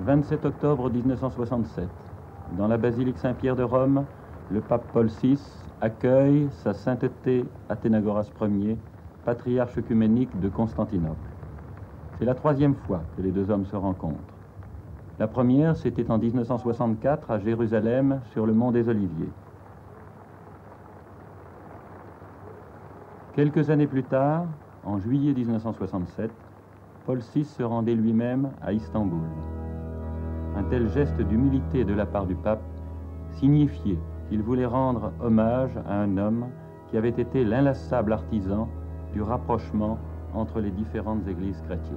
27 octobre 1967. Dans la basilique Saint-Pierre de Rome, le pape Paul VI accueille sa sainteté Athénagoras Ier, patriarche œcuménique de Constantinople. C'est la troisième fois que les deux hommes se rencontrent. La première, c'était en 1964 à Jérusalem, sur le mont des Oliviers. Quelques années plus tard, en juillet 1967, Paul VI se rendait lui-même à Istanbul. Un tel geste d'humilité de la part du pape signifiait qu'il voulait rendre hommage à un homme qui avait été l'inlassable artisan du rapprochement entre les différentes églises chrétiennes.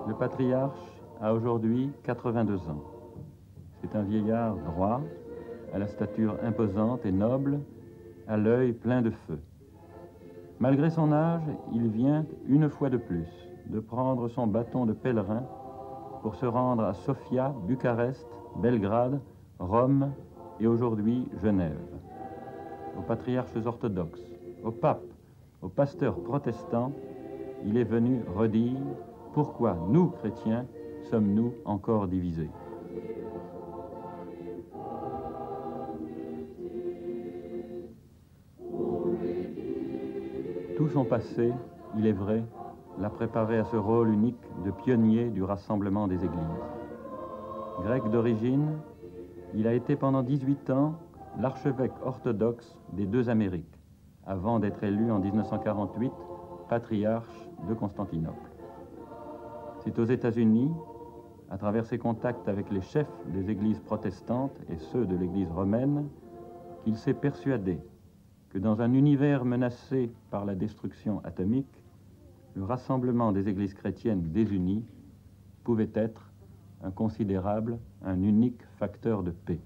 Le patriarche a aujourd'hui 82 ans. C'est un vieillard droit, à la stature imposante et noble, à l'œil plein de feu. Malgré son âge, il vient une fois de plus de prendre son bâton de pèlerin pour se rendre à Sofia, Bucarest, Belgrade, Rome et aujourd'hui Genève. Aux patriarches orthodoxes, au pape, aux pasteurs protestants, il est venu redire pourquoi nous, chrétiens, sommes-nous encore divisés. Tout son passé, il est vrai, l'a préparé à ce rôle unique de pionnier du rassemblement des églises. Grec d'origine, il a été pendant 18 ans l'archevêque orthodoxe des deux Amériques, avant d'être élu en 1948 patriarche de Constantinople. C'est aux États-Unis, à travers ses contacts avec les chefs des églises protestantes et ceux de l'église romaine, qu'il s'est persuadé que dans un univers menacé par la destruction atomique, le rassemblement des églises chrétiennes désunies pouvait être un considérable, un unique facteur de paix.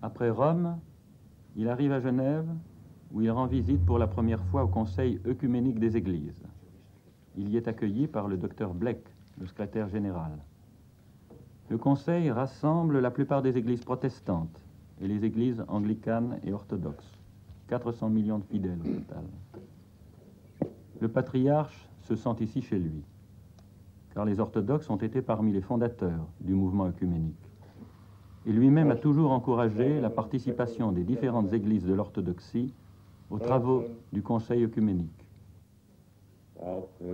Après Rome, il arrive à Genève, où il rend visite pour la première fois au Conseil œcuménique des Églises. Il y est accueilli par le docteur Bleck, le secrétaire général. Le Conseil rassemble la plupart des églises protestantes et les églises anglicanes et orthodoxes. 400 millions de fidèles au total. Le patriarche se sent ici chez lui, car les orthodoxes ont été parmi les fondateurs du mouvement œcuménique. Et lui-même a toujours encouragé la participation des différentes églises de l'orthodoxie aux travaux du Conseil œcuménique.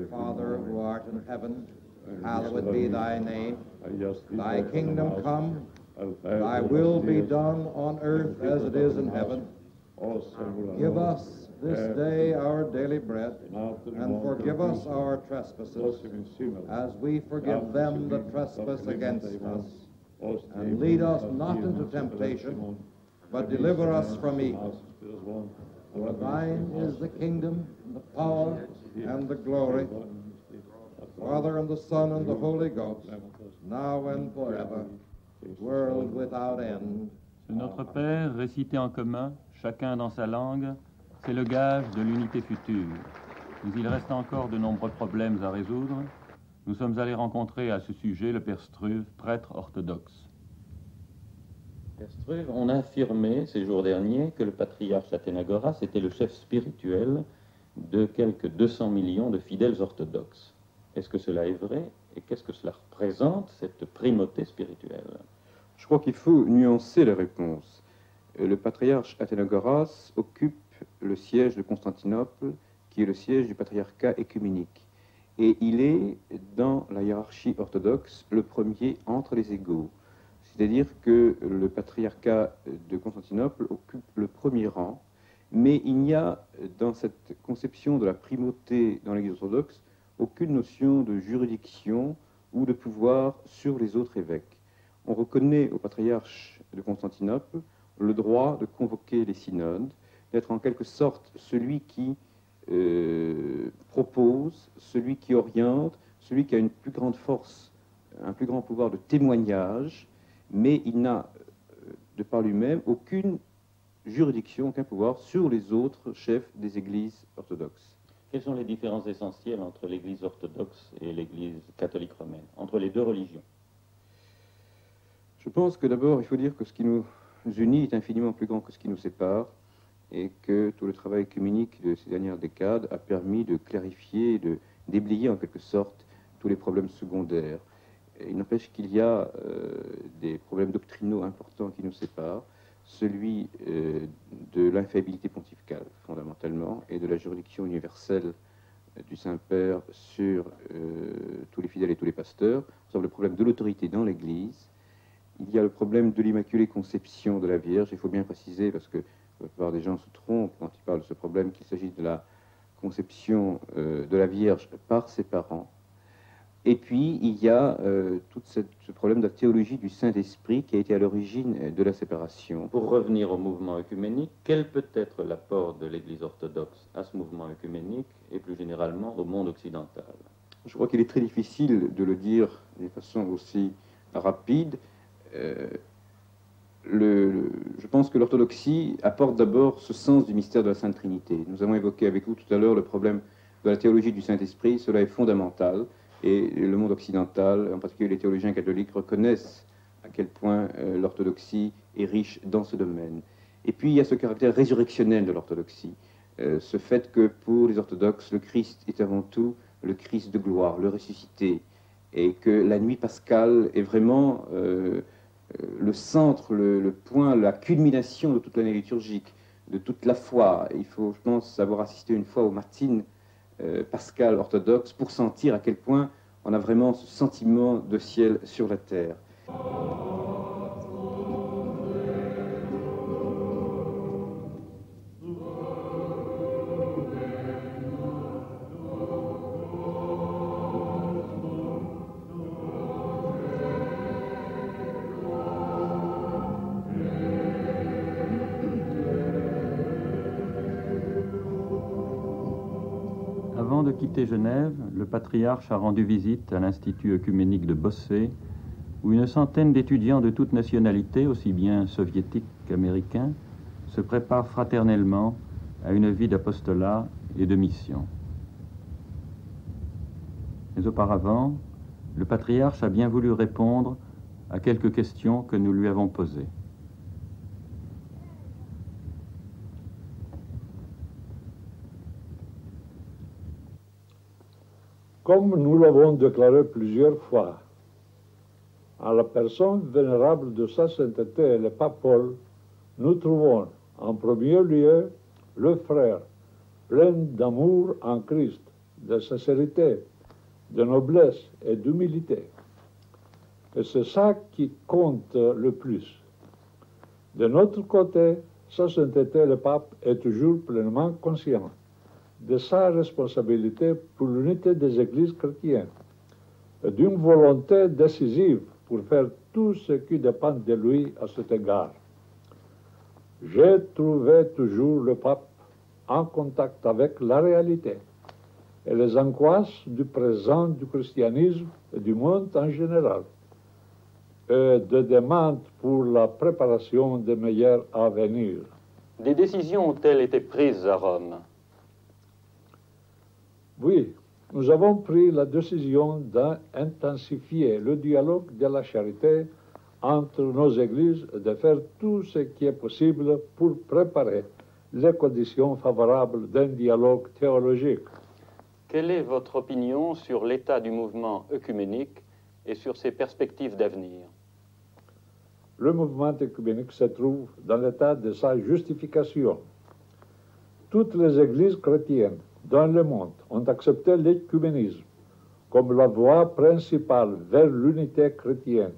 Father who art in heaven, hallowed be thy name. Thy kingdom come, thy will be done on earth as it is in heaven. Give us this day our daily bread, and forgive us our trespasses, as we forgive them that trespass against us. And lead us not into temptation, but deliver us from evil. For thine is the kingdom, the power, and the glory, Father and the Son and the Holy Ghost, now and forever, world without end. Ce Notre Père, récité en commun, chacun dans sa langue, c'est le gage de l'unité future. Mais il reste encore de nombreux problèmes à résoudre. Nous sommes allés rencontrer à ce sujet le père Struve, prêtre orthodoxe. Père Struve, on a affirmé ces jours derniers que le patriarche Athénagoras était le chef spirituel de quelques 200 millions de fidèles orthodoxes. Est-ce que cela est vrai et qu'est-ce que cela représente, cette primauté spirituelle? Je crois qu'il faut nuancer la réponse. Le patriarche Athénagoras occupe le siège de Constantinople, qui est le siège du patriarcat œcuménique. Et il est, dans la hiérarchie orthodoxe, le premier entre les égaux. C'est-à-dire que le patriarcat de Constantinople occupe le premier rang, mais il n'y a, dans cette conception de la primauté dans l'Église orthodoxe, aucune notion de juridiction ou de pouvoir sur les autres évêques. On reconnaît au patriarche de Constantinople le droit de convoquer les synodes, d'être en quelque sorte celui qui propose, celui qui oriente, celui qui a une plus grande force, un plus grand pouvoir de témoignage, mais il n'a, de par lui-même, aucune juridiction, aucun pouvoir sur les autres chefs des églises orthodoxes. Quelles sont les différences essentielles entre l'Église orthodoxe et l'Église catholique romaine, entre les deux religions? Je pense que d'abord, il faut dire que ce qui nous unit est infiniment plus grand que ce qui nous sépare, et que tout le travail œcuménique de ces dernières décades a permis de clarifier, de déblayer en quelque sorte tous les problèmes secondaires. Et il n'empêche qu'il y a des problèmes doctrinaux importants qui nous séparent, celui de l'infaillibilité pontificale, fondamentalement, et de la juridiction universelle du Saint-Père sur tous les fidèles et tous les pasteurs, sur le problème de l'autorité dans l'Église. Il y a le problème de l'Immaculée Conception de la Vierge. Il faut bien préciser, parce que la plupart des gens se trompent quand ils parlent de ce problème, qu'il s'agit de la conception de la Vierge par ses parents. Et puis, il y a tout ce problème de la théologie du Saint-Esprit qui a été à l'origine de la séparation. Pour revenir au mouvement œcuménique, quel peut être l'apport de l'Église orthodoxe à ce mouvement œcuménique et plus généralement au monde occidental? Je crois qu'il est très difficile de le dire de façon aussi rapide. Je pense que l'orthodoxie apporte d'abord ce sens du mystère de la Sainte Trinité. Nous avons évoqué avec vous tout à l'heure le problème de la théologie du Saint-Esprit. Cela est fondamental et le monde occidental, en particulier les théologiens catholiques, reconnaissent à quel point l'orthodoxie est riche dans ce domaine. Et puis il y a ce caractère résurrectionnel de l'orthodoxie, ce fait que pour les orthodoxes, le Christ est avant tout le Christ de gloire, le ressuscité, et que la nuit pascale est vraiment le centre, le point, la culmination de toute l'année liturgique, de toute la foi. Il faut, je pense, avoir assisté une fois aux matines pascales orthodoxes pour sentir à quel point on a vraiment ce sentiment de ciel sur la terre. Avant de quitter Genève, le patriarche a rendu visite à l'Institut œcuménique de Bossé, où une centaine d'étudiants de toutes nationalités, aussi bien soviétiques qu'américains, se préparent fraternellement à une vie d'apostolat et de mission. Mais auparavant, le patriarche a bien voulu répondre à quelques questions que nous lui avons posées. Comme nous l'avons déclaré plusieurs fois, à la personne vénérable de sa sainteté, le pape Paul, nous trouvons en premier lieu le frère, plein d'amour en Christ, de sincérité, de noblesse et d'humilité. Et c'est ça qui compte le plus. De notre côté, sa sainteté, le pape, est toujours pleinement conscient de sa responsabilité pour l'unité des églises chrétiennes et d'une volonté décisive pour faire tout ce qui dépend de lui à cet égard. J'ai trouvé toujours le pape en contact avec la réalité et les angoisses du présent du christianisme et du monde en général, et de demandes pour la préparation des meilleurs à venir. Des décisions ont-elles été prises à Rome? Oui, nous avons pris la décision d'intensifier le dialogue de la charité entre nos églises et de faire tout ce qui est possible pour préparer les conditions favorables d'un dialogue théologique. Quelle est votre opinion sur l'état du mouvement œcuménique et sur ses perspectives d'avenir? Le mouvement œcuménique se trouve dans l'état de sa justification. Toutes les églises chrétiennes dans le monde ont accepté l'œcuménisme comme la voie principale vers l'unité chrétienne.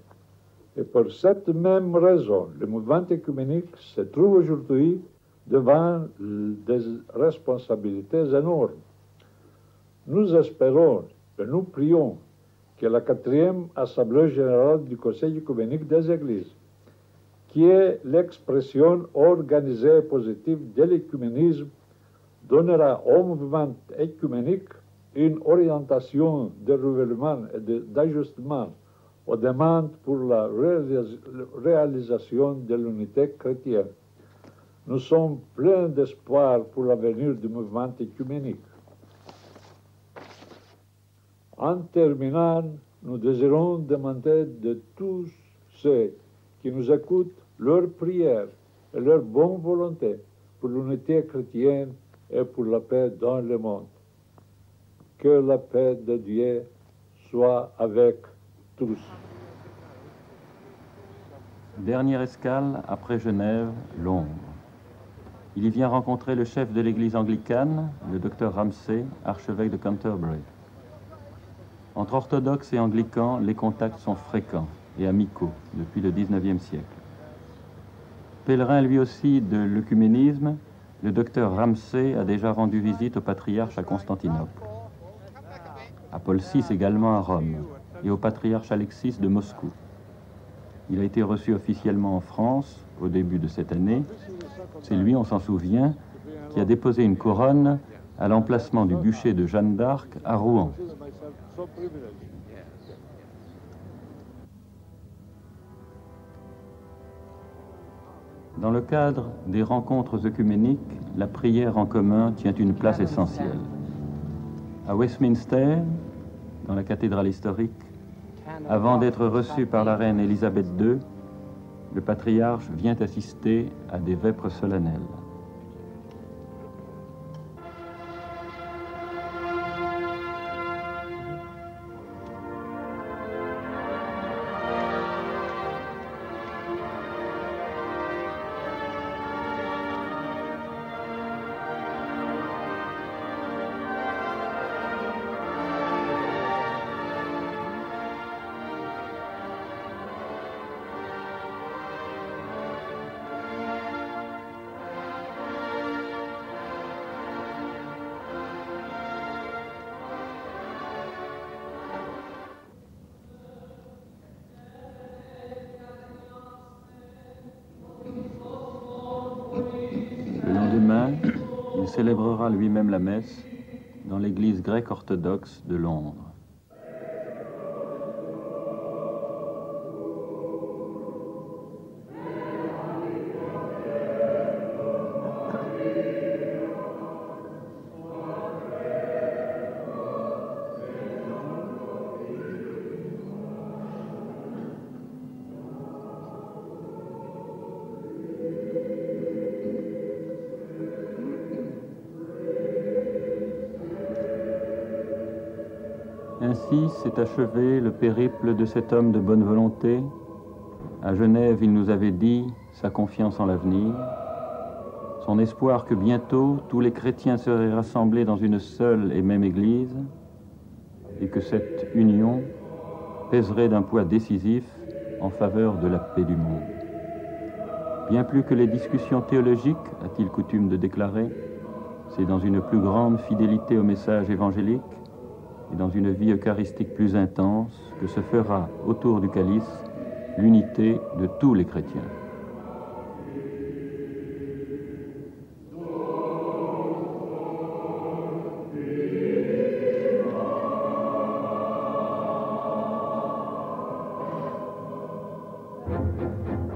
Et pour cette même raison, le mouvement œcuménique se trouve aujourd'hui devant des responsabilités énormes. Nous espérons et nous prions que la 4e Assemblée générale du Conseil œcuménique des Églises, qui est l'expression organisée et positive de l'œcuménisme, donnera au mouvement œcuménique une orientation de renouvellement et d'ajustement aux demandes pour la réalisation de l'unité chrétienne. Nous sommes pleins d'espoir pour l'avenir du mouvement œcuménique. En terminant, nous désirons demander de tous ceux qui nous écoutent leur prière et leur bonne volonté pour l'unité chrétienne et pour la paix dans le monde. Que la paix de Dieu soit avec tous. Dernière escale après Genève, Londres. Il y vient rencontrer le chef de l'église anglicane, le docteur Ramsay, archevêque de Canterbury. Entre orthodoxes et anglicans, les contacts sont fréquents et amicaux depuis le XIXe siècle. Pèlerin lui aussi de l'œcuménisme, le docteur Ramsay a déjà rendu visite au patriarche à Constantinople, à Paul VI également à Rome et au patriarche Alexis de Moscou. Il a été reçu officiellement en France au début de cette année. C'est lui, on s'en souvient, qui a déposé une couronne à l'emplacement du bûcher de Jeanne d'Arc à Rouen. Dans le cadre des rencontres œcuméniques, la prière en commun tient une place essentielle. À Westminster, dans la cathédrale historique, avant d'être reçu par la reine Élisabeth II, le patriarche vient assister à des vêpres solennelles. Le lendemain, il célébrera lui-même la messe dans l'église grecque orthodoxe de Londres. Ainsi s'est achevé le périple de cet homme de bonne volonté. À Genève, il nous avait dit sa confiance en l'avenir, son espoir que bientôt tous les chrétiens seraient rassemblés dans une seule et même Église et que cette union pèserait d'un poids décisif en faveur de la paix du monde. Bien plus que les discussions théologiques, a-t-il coutume de déclarer, c'est dans une plus grande fidélité au message évangélique et dans une vie eucharistique plus intense que se fera autour du calice l'unité de tous les chrétiens.